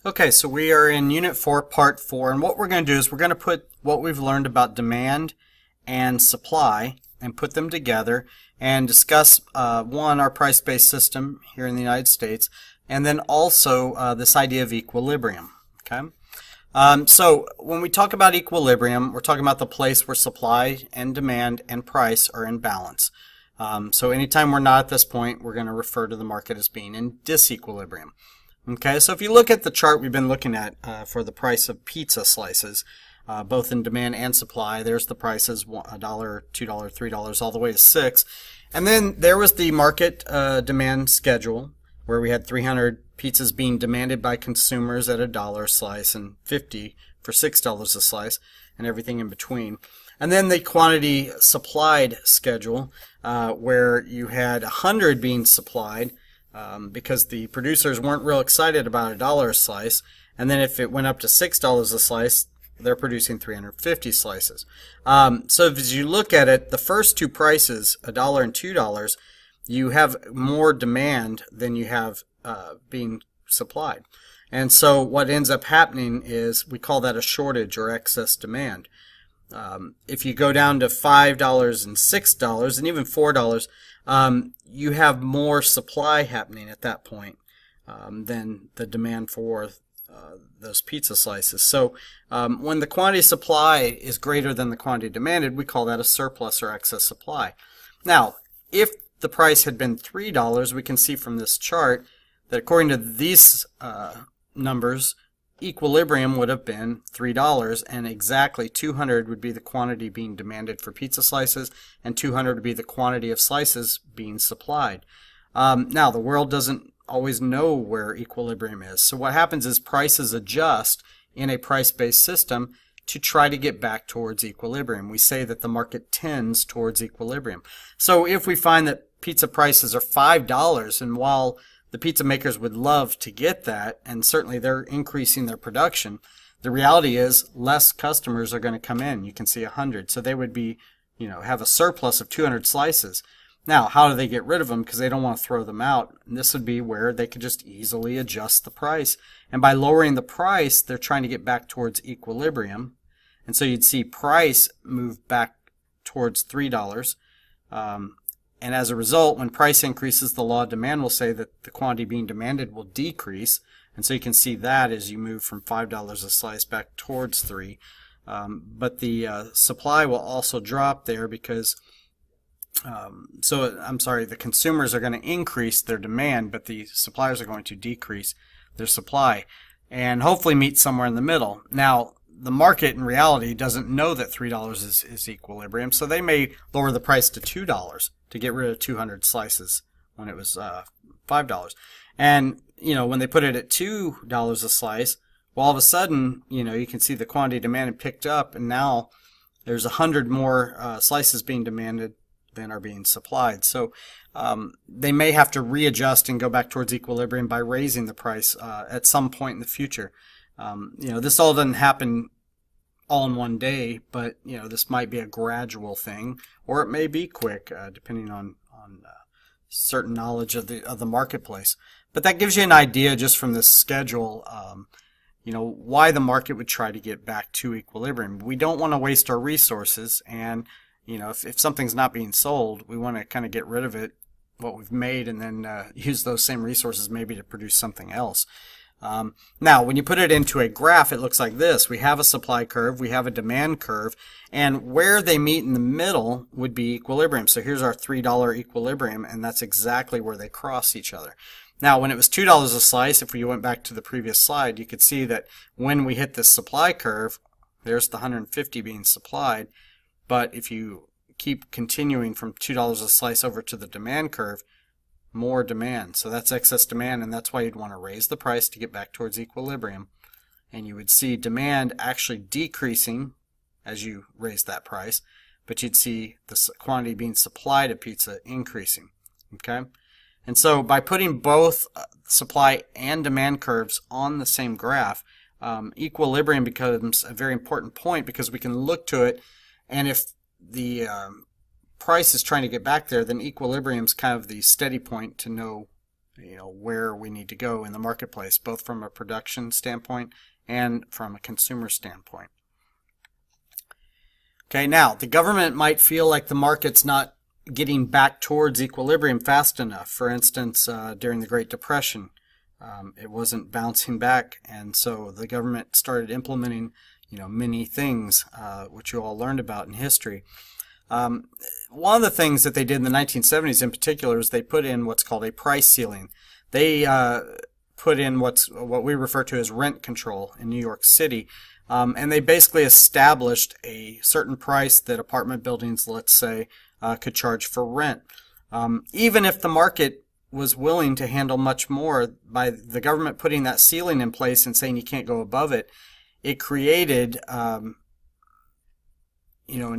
Okay, so we are in Unit 4, Part 4, and what we're going to do is we're going to put what we've learned about demand and supply and put them together and discuss, one, our price-based system here in the United States, and then also this idea of equilibrium. Okay, so when we talk about equilibrium, we're talking about the place where supply and demand and price are in balance. So anytime we're not at this point, we're going to refer to the market as being in disequilibrium. Okay, so if you look at the chart we've been looking at for the price of pizza slices, both in demand and supply, there's the prices, $1, $2, $3, all the way to $6. And then there was the market demand schedule, where we had 300 pizzas being demanded by consumers at $1 a slice and 50 for $6 a slice, and everything in between. And then the quantity supplied schedule, where you had 100 being supplied, because the producers weren't real excited about $1 a slice, and then if it went up to $6 a slice, they're producing 350 slices. So as you look at it, the first two prices, $1 and $2, you have more demand than you have being supplied. And so what ends up happening is we call that a shortage or excess demand. If you go down to $5 and $6 and even $4, you have more supply happening at that point than the demand for those pizza slices. So when the quantity supply is greater than the quantity demanded, we call that a surplus or excess supply. Now, if the price had been $3, we can see from this chart that according to these numbers, equilibrium would have been $3, and exactly 200 would be the quantity being demanded for pizza slices, and 200 would be the quantity of slices being supplied. Now, the world doesn't always know where equilibrium is, so what happens is prices adjust in a price-based system to try to get back towards equilibrium. We say that the market tends towards equilibrium. So if we find that pizza prices are $5, and while the pizza makers would love to get that, and certainly they're increasing their production, the reality is less customers are going to come in. You can see 100, so they would be, have a surplus of 200 slices. Now, how do they get rid of them? Because they don't want to throw them out. And this would be where they could just easily adjust the price. And by lowering the price, they're trying to get back towards equilibrium. And so you'd see price move back towards $3. And as a result, when price increases, the law of demand will say that the quantity being demanded will decrease. And so you can see that as you move from $5 a slice back towards $3. But the supply will also drop there because, the consumers are going to increase their demand, but the suppliers are going to decrease their supply and hopefully meet somewhere in the middle. Now, the market in reality doesn't know that $3 is equilibrium, so they may lower the price to $2 to get rid of 200 slices when it was $5. And, when they put it at $2 a slice, well, all of a sudden, you can see the quantity demanded picked up, and now there's 100 more slices being demanded than are being supplied. So they may have to readjust and go back towards equilibrium by raising the price at some point in the future. This all doesn't happen all in one day, but this might be a gradual thing, or it may be quick, depending on certain knowledge of the marketplace. But that gives you an idea just from this schedule, why the market would try to get back to equilibrium. We don't want to waste our resources, and if something's not being sold, we want to kind of get rid of it, what we've made, and then use those same resources maybe to produce something else. Now, when you put it into a graph, it looks like this. We have a supply curve, we have a demand curve, and where they meet in the middle would be equilibrium. So here's our $3 equilibrium, and that's exactly where they cross each other. Now, when it was $2 a slice, if we went back to the previous slide, you could see that when we hit this supply curve, there's the 150 being supplied. But if you keep continuing from $2 a slice over to the demand curve, more demand. So that's excess demand, and that's why you'd want to raise the price to get back towards equilibrium. And you would see demand actually decreasing as you raise that price, but you'd see the quantity being supplied of pizza increasing. Okay? And so by putting both supply and demand curves on the same graph, equilibrium becomes a very important point because we can look to it, and if the price is trying to get back there, then equilibrium is kind of the steady point to know where we need to go in the marketplace, both from a production standpoint and from a consumer standpoint. Okay, now the government might feel like the market's not getting back towards equilibrium fast enough. For instance, during the Great Depression, it wasn't bouncing back, and so the government started implementing many things which you all learned about in history. One of the things that they did in the 1970s in particular is they put in what's called a price ceiling. They put in what we refer to as rent control in New York City, and they basically established a certain price that apartment buildings, let's say, could charge for rent. Even if the market was willing to handle much more, by the government putting that ceiling in place and saying you can't go above it, it created an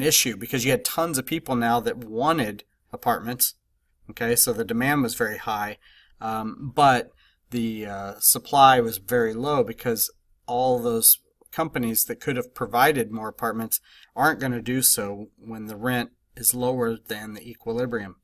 issue, because you had tons of people now that wanted apartments. Okay, so the demand was very high, but the supply was very low, because all those companies that could have provided more apartments aren't going to do so when the rent is lower than the equilibrium.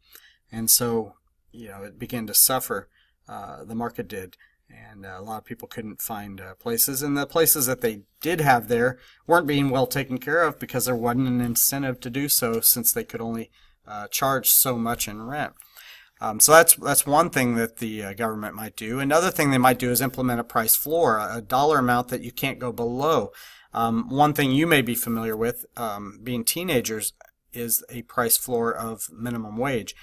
And so, it began to suffer. The market did. And a lot of people couldn't find places. And the places that they did have there weren't being well taken care of, because there wasn't an incentive to do so, since they could only charge so much in rent. So that's one thing that the government might do. Another thing they might do is implement a price floor, a dollar amount that you can't go below. One thing you may be familiar with, being teenagers, is a price floor of minimum wage.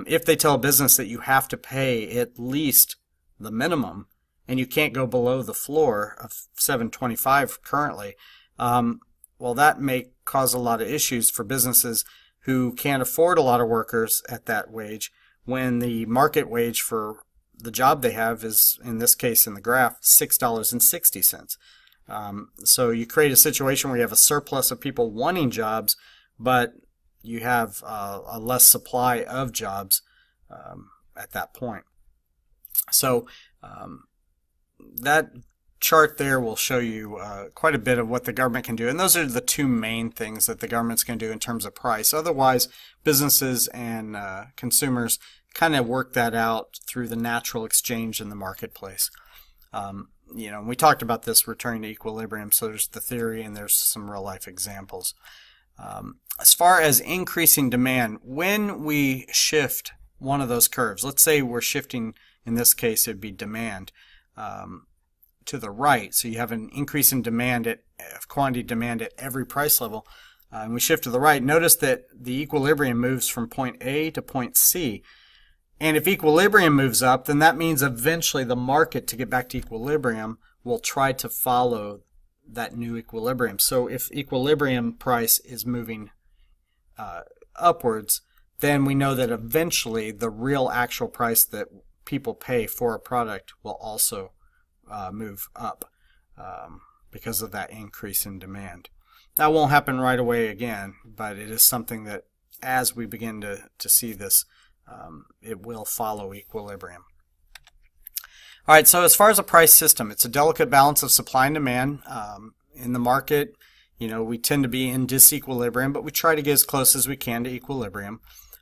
If they tell a business that you have to pay at least the minimum, and you can't go below the floor of $7.25 currently, well, that may cause a lot of issues for businesses who can't afford a lot of workers at that wage, when the market wage for the job they have is, in this case in the graph, $6.60. So you create a situation where you have a surplus of people wanting jobs, but you have a less supply of jobs at that point. So that chart there will show you quite a bit of what the government can do. And those are the two main things that the government's going to do in terms of price. Otherwise, businesses and consumers kind of work that out through the natural exchange in the marketplace. We talked about this returning to equilibrium, so there's the theory and there's some real-life examples. As far as increasing demand, when we shift one of those curves, let's say we're shifting, in this case it'd be demand, to the right, so you have an increase in demand quantity demand at every price level, and we shift to the right, notice that the equilibrium moves from point A to point C. And if equilibrium moves up, then that means eventually the market, to get back to equilibrium, will try to follow that new equilibrium. So if equilibrium price is moving upwards, then we know that eventually the real actual price that people pay for a product will also move up because of that increase in demand. That won't happen right away again, but it is something that as we begin to see this, it will follow equilibrium. All right, so as far as a price system, it's a delicate balance of supply and demand. In the market, we tend to be in disequilibrium, but we try to get as close as we can to equilibrium.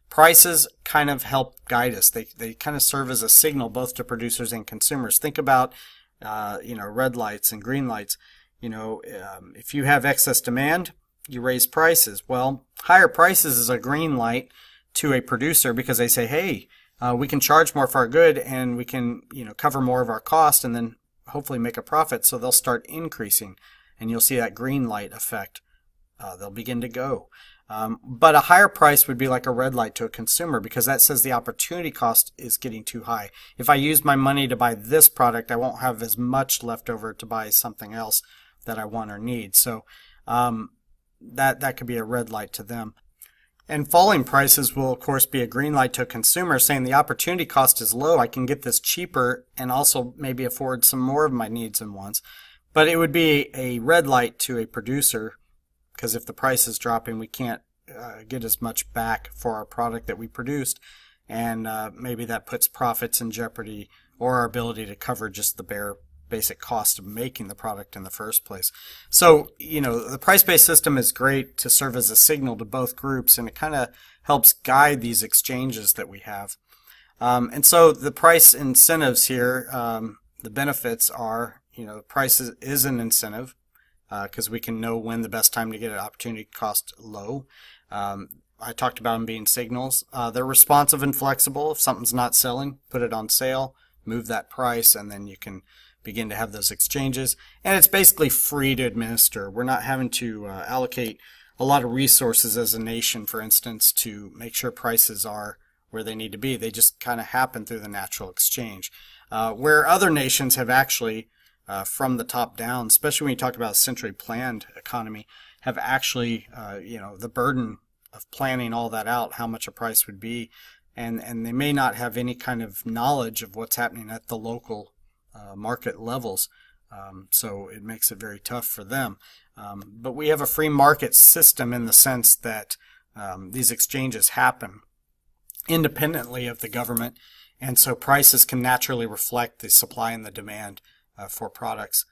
Prices kind of help guide us. They kind of serve as a signal both to producers and consumers. Think about red lights and green lights. If you have excess demand, you raise prices. Well, higher prices is a green light to a producer, because they say, hey, we can charge more for our good, and we can cover more of our cost, and then hopefully make a profit. So they'll start increasing, and you'll see that green light effect. They'll begin to go. But a higher price would be like a red light to a consumer, because that says the opportunity cost is getting too high. If I use my money to buy this product, I won't have as much left over to buy something else that I want or need. So that could be a red light to them. And falling prices will, of course, be a green light to a consumer, saying the opportunity cost is low. I can get this cheaper and also maybe afford some more of my needs and wants. But it would be a red light to a producer, because if the price is dropping, we can't get as much back for our product that we produced, and maybe that puts profits in jeopardy, or our ability to cover just the bare basic cost of making the product in the first place. So, the price-based system is great to serve as a signal to both groups, and it kind of helps guide these exchanges that we have. And so the price incentives here, the benefits are, the price is an incentive because we can know when the best time to get an opportunity cost low. I talked about them being signals. They're responsive and flexible. If something's not selling, put it on sale, move that price, and then you can begin to have those exchanges. And it's basically free to administer. We're not having to allocate a lot of resources as a nation, for instance, to make sure prices are where they need to be. They just kind of happen through the natural exchange. Where other nations have actually, from the top down, especially when you talk about a centrally planned economy, have actually, the burden of planning all that out, how much a price would be, and they may not have any kind of knowledge of what's happening at the local market levels. So it makes it very tough for them. But we have a free market system in the sense that these exchanges happen independently of the government, and so prices can naturally reflect the supply and the demand for products.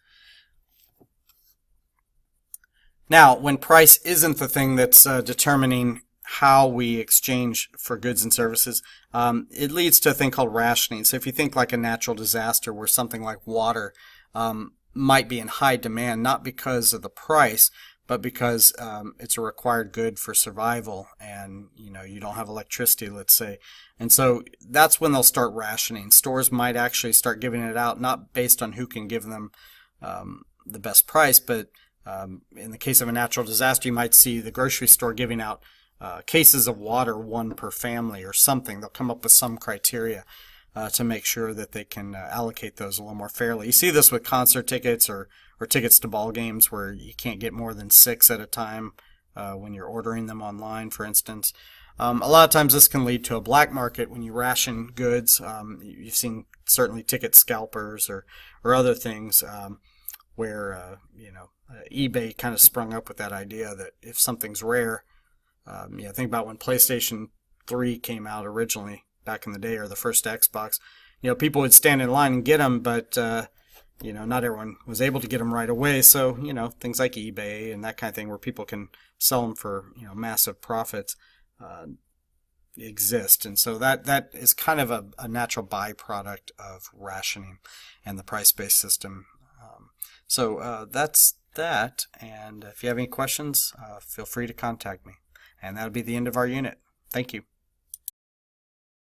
Now, when price isn't the thing that's determining how we exchange for goods and services, it leads to a thing called rationing. So if you think like a natural disaster where something like water might be in high demand, not because of the price, but because it's a required good for survival, and you don't have electricity, let's say. And so that's when they'll start rationing. Stores might actually start giving it out, not based on who can give them the best price, but in the case of a natural disaster, you might see the grocery store giving out cases of water, one per family or something. They'll come up with some criteria to make sure that they can allocate those a little more fairly. You see this with concert tickets or tickets to ball games where you can't get more than 6 at a time when you're ordering them online, for instance. A lot of times this can lead to a black market when you ration goods. You've seen certainly ticket scalpers or other things where eBay kind of sprung up with that idea that if something's rare, think about when PlayStation 3 came out originally back in the day, or the first Xbox. People would stand in line and get them, but not everyone was able to get them right away. So things like eBay and that kind of thing, where people can sell them for massive profits, exist. And so that is kind of a natural byproduct of rationing and the price-based system. So that's that. And if you have any questions, feel free to contact me. And that'll be the end of our unit. Thank you.